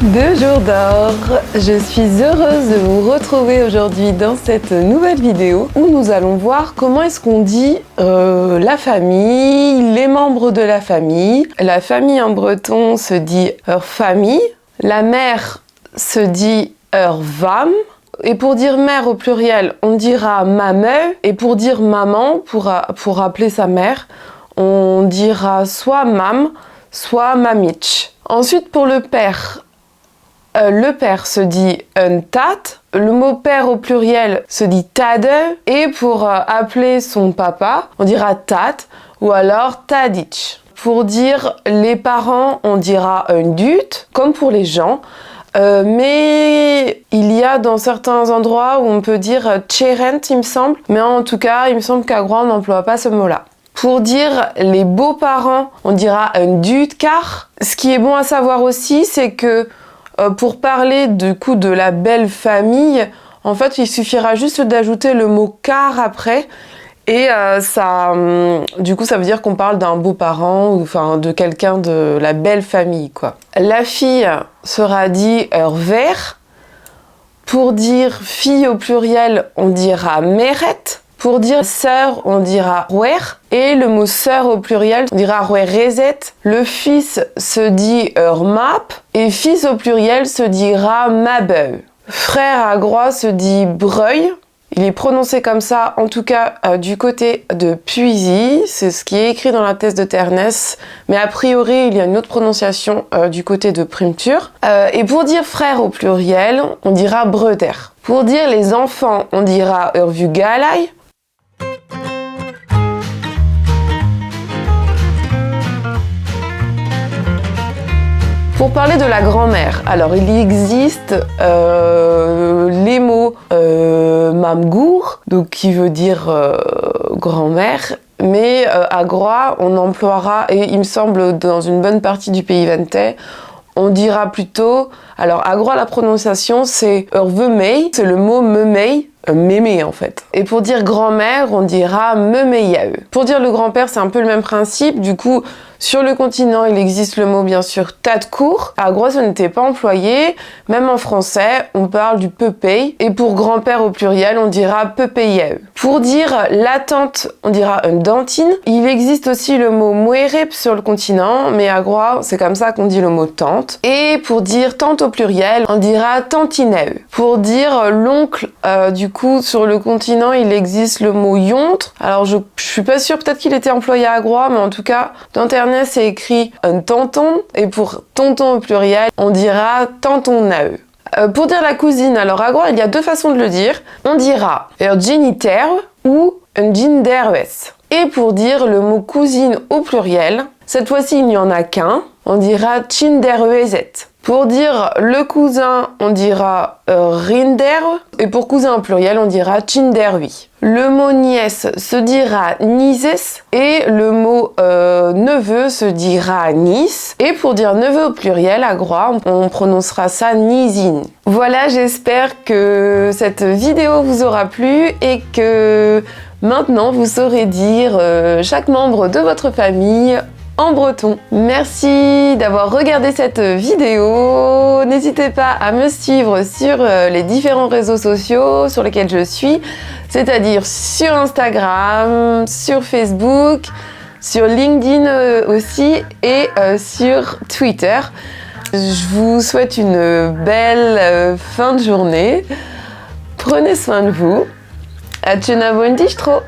Deux jours d'or, je suis heureuse de vous retrouver aujourd'hui dans cette nouvelle vidéo où nous allons voir comment est-ce qu'on dit la famille, les membres de la famille. La famille en breton se dit famille, la mère se dit vam, et pour dire mère au pluriel, on dira mameu, et pour dire maman, pour appeler sa mère, on dira soit mam, soit mamich. Ensuite pour le père se dit un tat, le mot père au pluriel se dit tade, et pour appeler son papa, on dira tat ou alors tadich. Pour dire les parents, on dira un dut, comme pour les gens, mais il y a dans certains endroits où on peut dire tcherent, il me semble, mais en tout cas, il me semble qu'à Groix, on n'emploie pas ce mot-là. Pour dire les beaux-parents, on dira un dut car. Ce qui est bon à savoir aussi, c'est que pour parler du coup de la belle famille, en fait, il suffira juste d'ajouter le mot car après. Et du coup, ça veut dire qu'on parle d'un beau-parent ou enfin de quelqu'un de la belle famille, quoi. La fille sera dit vert. Pour dire fille au pluriel, on dira meret. Pour dire sœur, on dira rouer. Et le mot sœur au pluriel, on dira rouerezet. Le fils se dit map. Et fils au pluriel se dira mabeu. Frère à Groix se dit breuil. Il est prononcé comme ça, en tout cas du côté de Puisy. C'est ce qui est écrit dans la thèse de Ternès. Mais a priori, il y a une autre prononciation du côté de Primtur. Et pour dire frère au pluriel, on dira breder. Pour dire les enfants, on dira urvugalai. Pour parler de la grand-mère, alors il existe les mots mamgour, donc qui veut dire grand-mère, mais à Groix on emploiera, et il me semble dans une bonne partie du pays ventais, on dira plutôt, alors à Groix la prononciation c'est urvemei, c'est le mot memei, mémé en fait. Et pour dire grand-mère, on dira memeiae. Pour dire le grand-père, c'est un peu le même principe, du coup sur le continent, il existe le mot bien sûr tadcourt. À Groix, ça n'était pas employé. Même en français, on parle du peupei. Et pour grand-père au pluriel, on dira peupeiae. Pour dire la tante, on dira un dantine. Il existe aussi le mot muerep sur le continent, mais à Groix, c'est comme ça qu'on dit le mot tante. Et pour dire tante au pluriel, on dira tantineu. Pour dire l'oncle, du coup, sur le continent, il existe le mot yontre. Alors, je suis pas sûre, peut-être qu'il était employé à Groix, mais en tout cas, dans c'est écrit un tonton, et pour tonton au pluriel, on dira tantonnaeu. Pour dire la cousine, alors à Groix, il y a deux façons de le dire. On dira urginiter ou ginderwes. Et pour dire le mot cousine au pluriel, cette fois-ci, il n'y en a qu'un, on dira chinderweset. Pour dire le cousin, on dira rinder, et pour cousin au pluriel, on dira chinderwi. Le mot nièce se dira nises, et le mot neveu se dira nis. Et pour dire neveu au pluriel, à Groix, on prononcera ça nisine. Voilà, j'espère que cette vidéo vous aura plu et que maintenant vous saurez dire chaque membre de votre famille en breton. Merci d'avoir regardé cette vidéo. N'hésitez pas à me suivre sur les différents réseaux sociaux sur lesquels je suis, c'est-à-dire sur Instagram, sur Facebook, sur LinkedIn aussi et sur Twitter. Je vous souhaite une belle fin de journée. Prenez soin de vous. À tjena bon distro.